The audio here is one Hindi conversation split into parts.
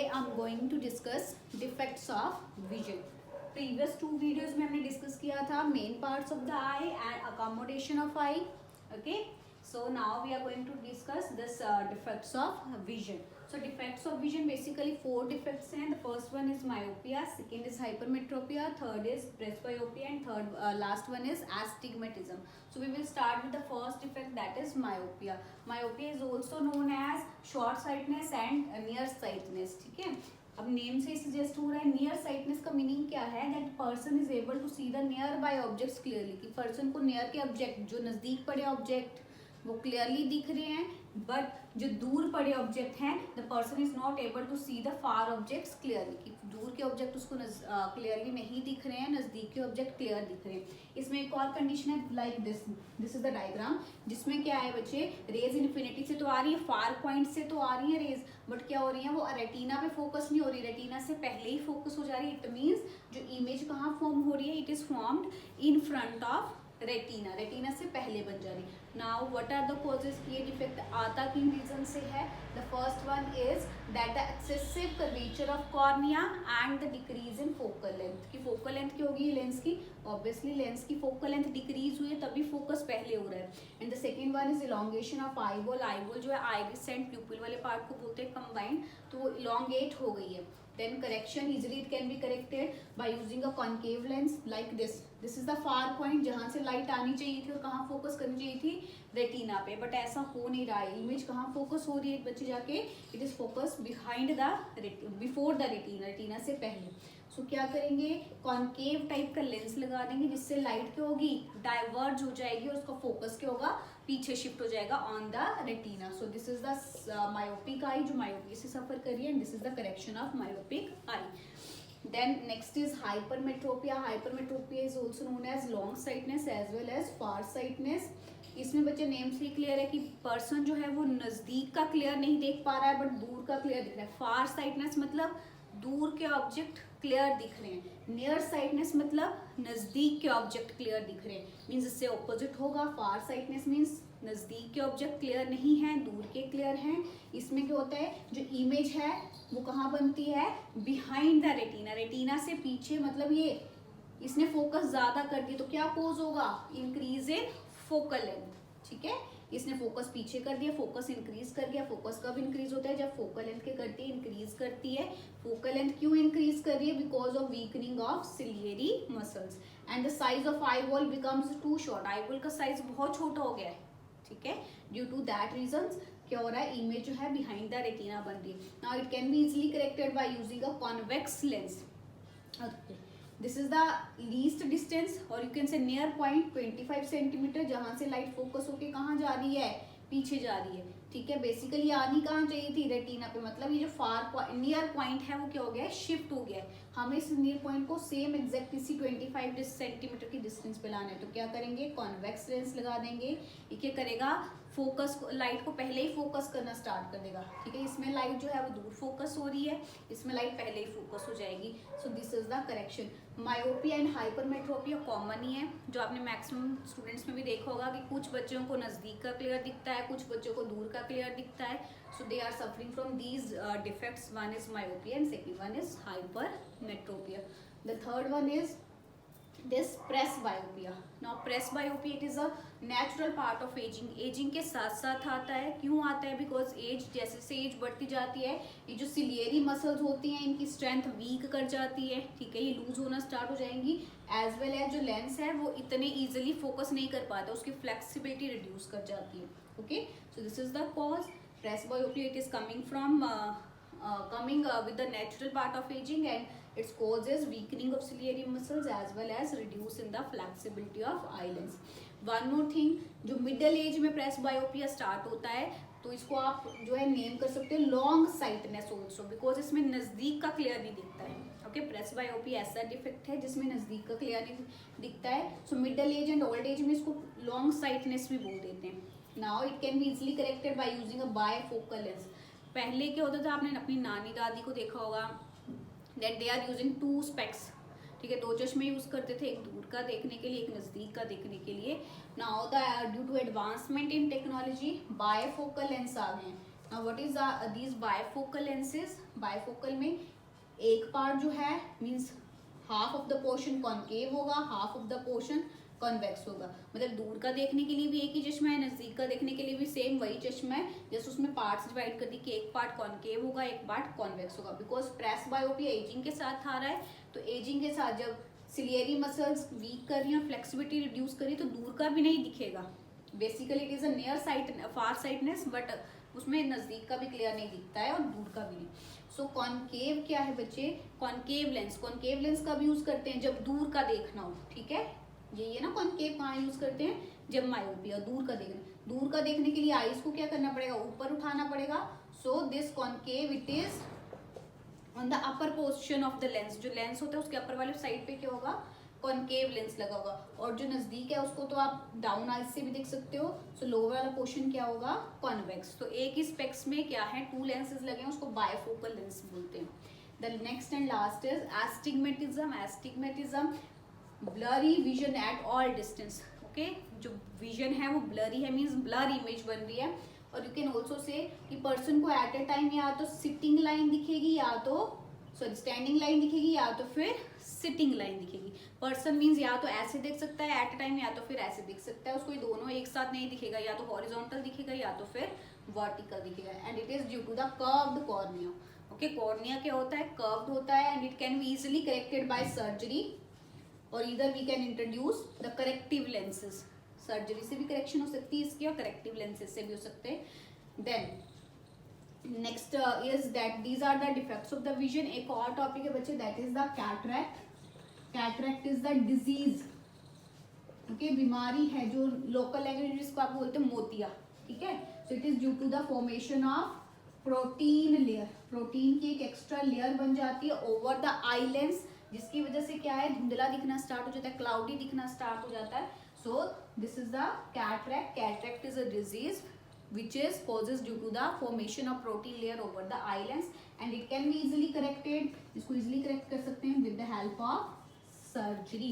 I am going to discuss defects of vision. Previous 2 videos में हमने डिस्कस किया था main parts of the eye and accommodation of eye. Okay, so now we are going to discuss this defects of vision. So defects of vision, basically 4 defects हैं. The first one is myopia, second is hypermetropia, third is presbyopia, and third last one is astigmatism. So we will start with the first defect, that is myopia. Myopia is also known as short sightedness and near sightedness. ठीक है, अब नेम से सजेस्ट हो रहा है नियर साइटनेस का मीनिंग क्या है, that person is able to see the nearby objects clearly, कि पर्सन को नियर के ऑब्जेक्ट जो नजदीक पड़े ऑब्जेक्ट वो क्लियरली दिख रहे हैं, बट जो दूर पड़े ऑब्जेक्ट हैं the person is not able to see the far objects clearly, कि दूर के ऑब्जेक्ट उसको क्लियरली नहीं दिख रहे हैं, नजदीक के ऑब्जेक्ट क्लियर दिख रहे हैं। इसमें एक और कंडीशन है like this is the diagram, जिसमें क्या है बच्चे, रेज इन्फिनिटी से तो आ रही है, फार पॉइंट से तो आ रही है रेज, बट क्या हो रही है वो रेटिना पे फोकस नहीं हो रही, रेटिना से पहले ही फोकस हो जा रही है। इट मीन्स जो इमेज कहाँ फॉर्म हो रही है, it is formed in front of retina, retina से पहले बन जा रही है। Now what are the causes, ये डिफेक्ट आता किन रीजन से है। The first one is that the excessive curvature of cornea and the decrease in focal length, की फोकल लेंथ क्या होगी लेंस की, ऑब्वियसली लेंस की फोकल लेंथ डिक्रीज हुई है तभी फोकस पहले हो रहा है। And the second one is elongation of eyeball, eyeball जो है आइरिस एंड प्यूपिल वाले पार्ट को बोलते हैं कंबाइंड, तो वो इलोंगेट हो गई है। Then correction, easily it can be corrected by using a concave lens like this. This is the far point जहाँ से लाइट आनी चाहिए थी और कहाँ फोकस करनी चाहिए थी, रेटिना पे, बट ऐसा हो नहीं रहा है। इमेज कहाँ फोकस हो रही है बच्चे जाके, it is focus behind the before the retina, retina से पहले। सो क्या करेंगे, कॉन्केव टाइप का लेंस लगा देंगे जिससे लाइट क्या होगी, डाइवर्ज हो जाएगी और उसका फोकस क्या होगा, पीछे शिफ्ट हो जाएगा on the retina. So this is the myopic eye, जो मायोपी से सफर करिए, and this is the correction of myopic eye. Then next is hypermetropia. Hypermetropia is also known as long sightness as well as far sightness. इसमें बच्चे नेम से क्लियर है कि पर्सन जो है वो नजदीक का क्लियर नहीं देख पा रहा है बट दूर का क्लियर दिख रहा है। फार साइटनेस मतलब दूर के ऑब्जेक्ट क्लियर दिख रहे हैं, नियर साइटनेस मतलब नजदीक के ऑब्जेक्ट क्लियर दिख रहे हैं, मीन्स इससे ऑपोजिट होगा। फार साइटनेस मीन्स नजदीक के ऑब्जेक्ट क्लियर नहीं है, दूर के क्लियर हैं। इसमें क्या होता है, जो इमेज है वो कहाँ बनती है, बिहाइंड द रेटिना, रेटिना से पीछे, मतलब ये इसने फोकस ज्यादा कर दिया तो क्या कोज होगा, इंक्रीज इन फोकल लेंथ। ठीक है, इसने फोकस पीछे कर दिया, फोकस इंक्रीज कर गया। फोकस कब इंक्रीज होता है, जब फोकल लेंथ के करती है, इंक्रीज करती है। फोकल लेंथ क्यों इंक्रीज कर रही है, because of weakening of ciliary muscles and the size of eyeball becomes too short, eyeball का साइज बहुत छोटा हो गया है। ठीक है, ड्यू टू दैट रीजंस क्या हो रहा है, इमेज जो है बिहाइंड द रेटिना बन रही है। Now it can be easily corrected by using a convex lens. This is the least distance और you can say near point 25 centimetre, जहां से लाइट फोकस होके कहाँ जा रही है, पीछे जा रही है। ठीक है, बेसिकली आनी कहाँ चाहिए थी, रेटिना पे, मतलब ये जो फार नियर पॉइंट है वो क्या हो गया है, शिफ्ट हो गया है। हमें इस नियर पॉइंट को सेम एग्जैक्ट इसी 25 सेंटीमीटर की डिस्टेंस पे लाना है, तो क्या करेंगे, कॉन्वेक्स लेंस लगा देंगे। ये क्या करेगा, फोकस लाइट को पहले ही फोकस करना स्टार्ट कर देगा। ठीक है, इसमें लाइट जो है वो दूर फोकस हो रही है, इसमें लाइट पहले ही फोकस हो जाएगी। So this is the correction. Myopia and hypermetropia common ही है, जो आपने मैक्सिमम स्टूडेंट्स में भी देखा होगा कि कुछ बच्चों को नजदीक का क्लियर दिखता है, कुछ बच्चों को दूर का क्लियर दिखता है। So they are suffering from these defects. One is myopia and second one is hypermetropia. The third one is this presbyopia. Now presbyopia, it is a natural part of aging. Ageing के साथ साथ आता है, क्यों आता है, बिकॉज एज जैसे जैसे एज बढ़ती जाती है ये जो सिलियरी मसल्स होती हैं इनकी स्ट्रेंथ वीक कर जाती है। ठीक है, ये लूज होना स्टार्ट हो जाएंगी, एज वेल एज जो लेंस है वो इतने ईजिली फोकस नहीं कर पाता, उसकी फ्लेक्सिबिलिटी रिड्यूस कर जाती है। Okay, so this is the cause presbyopia. It is coming from with the natural part of aging, and its cause is weakening of ciliary muscles as well as reduce in the flexibility of eye lens. One more thing, जो मिडिल एज में presbyopia स्टार्ट होता है तो इसको आप जो है नेम कर सकते हो लॉन्ग साइटनेस ऑल्सो, बिकॉज इसमें नजदीक का क्लियर नहीं दिखता है। ओके, presbyopia ऐसा डिफेक्ट है जिसमें नजदीक का क्लियर नहीं दिखता है। So middle age and old age में इसको लॉन्ग साइटनेस भी बोल देते हैं। Now it can be easily corrected by using a bifocal lens. पहले क्या होता था, आपने अपनी नानी दादी को देखा होगा, that they are using 2 specs. ठीक है, 2 चश्मे यूज करते थे, एक दूर का देखने के लिए, एक नजदीक का देखने के लिए। Now the due to advancement in technology bifocal lens आ गए हैं। What is these bifocal lenses? Bifocal में एक पार्ट जो है means half of the portion concave होगा, half of the portion convex होगा। मतलब दूर का देखने के लिए भी एक ही चश्मा है, नजदीक का देखने के लिए भी सेम वही चश्मा है, जैसे उसमें पार्ट्स डिवाइड कर दी कि एक पार्ट कॉन्केव होगा, एक पार्ट कॉन्वेक्स होगा। बिकॉज प्रेस बायोपिया एजिंग के साथ आ रहा है, तो एजिंग के साथ जब सिलियरी मसल्स वीक कर रही है, फ्लेक्सिबिलिटी रिड्यूस करी, तो दूर का भी नहीं दिखेगा। Basically it is a near site far sightedness, but उसमें नजदीक का भी क्लियर नहीं दिखता है और दूर का भी नहीं। सो कॉन्केव क्या है बच्चे? Concave lens. कॉन्केव लेंस कब यूज करते हैं? जब दूर का देखना हो, ठीक है। यही है ना कॉन्केव कहाँ यूज करते हैं? जब मायोपिया, दूर का देखना। दूर का देखने के लिए आईज को क्या करना पड़ेगा? ऊपर उठाना पड़ेगा। So this concave it is on the upper portion of the lens. जो लेंस होता है उसके अपर वाले साइड पे क्या होगा? कॉन्केव लेंस लगा होगा। और जो नजदीक है उसको तो आप डाउन आइज से भी देख सकते हो। सो लोअर वाला पोर्शन क्या होगा? कॉन्वेक्स। तो एक ही स्पेक्स में क्या है? 2 लेंसेज लगे हैं, उसको बायफोकल लेंस बोलते हैं। The next and last is astigmatism. Astigmatism blurry vision at all distance. Okay, जो विजन है वो ब्लरी है, मीन्स ब्लर इमेज बन रही है। और यू कैन ऑल्सो से कि पर्सन को एट ए टाइम या तो सिटिंग लाइन दिखेगी, या तो सॉरी स्टैंडिंग लाइन दिखेगी, या तो फिर सिटिंग लाइन दिखेगी। पर्सन मीन्स या तो ऐसे देख सकता है एट ए टाइम, या तो फिर ऐसे दिख सकता है। उसको ये दोनों एक साथ नहीं दिखेगा, या तो हॉरिजॉन्टल दिखेगा या तो फिर वर्टिकल दिखेगा। And it is due to the curved cornea. Okay, cornea क्या होता है? कर्व्ड होता है, and it can be easily corrected by surgery, और इधर we can introduce the corrective lenses. Surgery से भी करेक्शन हो सकती है इसकी, और करेक्टिव लेंसेज से भी हो सकते हैं। Then next is that these are the defects of the vision. एक और टॉपिक है बच्चे, that is the cataract. Cataract is the disease, okay, बीमारी है जो लोकल लैंग्वेज जिसको आप बोलते हैं मोतिया, ठीक है। So it is due to the formation of protein layer. Protein की एक एक्स्ट्रा लेयर बन जाती है ओवर द आई लेंस, जिसकी वजह से क्या है? धुंधला दिखना स्टार्ट हो जाता है, क्लाउडी दिखना स्टार्ट हो जाता है। सो this is the cataract. Cataract is a disease which is causes due to the formation of protein layer over the eye lens, and it can be easily corrected. इसको easily correct कर सकते हैं with the help of surgery.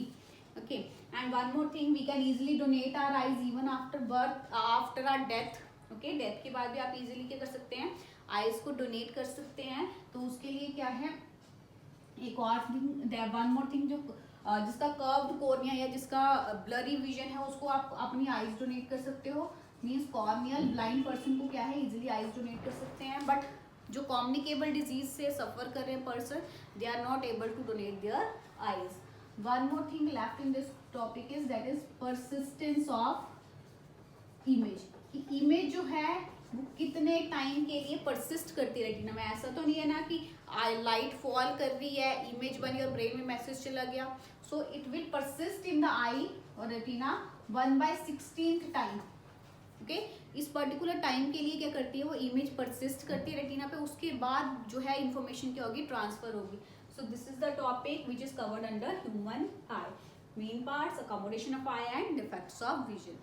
Okay, and one more thing, we can easily donate our eyes even after birth, after our death. Okay, death के बाद भी आप easily क्या कर सकते हैं? eyes को donate कर सकते हैं। तो उसके लिए क्या है? एक और थिंग, वन मोर थिंग, जो जिसका कर्व्ड कॉर्निया या जिसका ब्लरी विजन है उसको आप अपनी आईज डोनेट कर सकते हो। मीन्स कॉर्नियल ब्लाइंड पर्सन को क्या है? इजिली आईज डोनेट कर सकते हैं। बट जो कम्युनिकेबल डिजीज से सफर कर रहे हैं person, they are not able to donate their eyes. One more thing left in this topic is that is persistence of image. कि इमेज जो है वो कितने टाइम के लिए परसिस्ट करती है रेटिना में। ऐसा तो नहीं है ना कि लाइट फॉल कर रही है, इमेज बनी और ब्रेन में मैसेज चला गया। So it will persist in the eye और रेटिना 1/16 टाइम। ओके, इस पर्टिकुलर टाइम के लिए क्या करती है? वो इमेज परसिस्ट करती है रेटिना पे, उसके बाद जो है इंफॉर्मेशन क्या होगी? ट्रांसफर होगी। सो this is the topic which is covered under human I. Main parts, accommodation of I and defects of vision.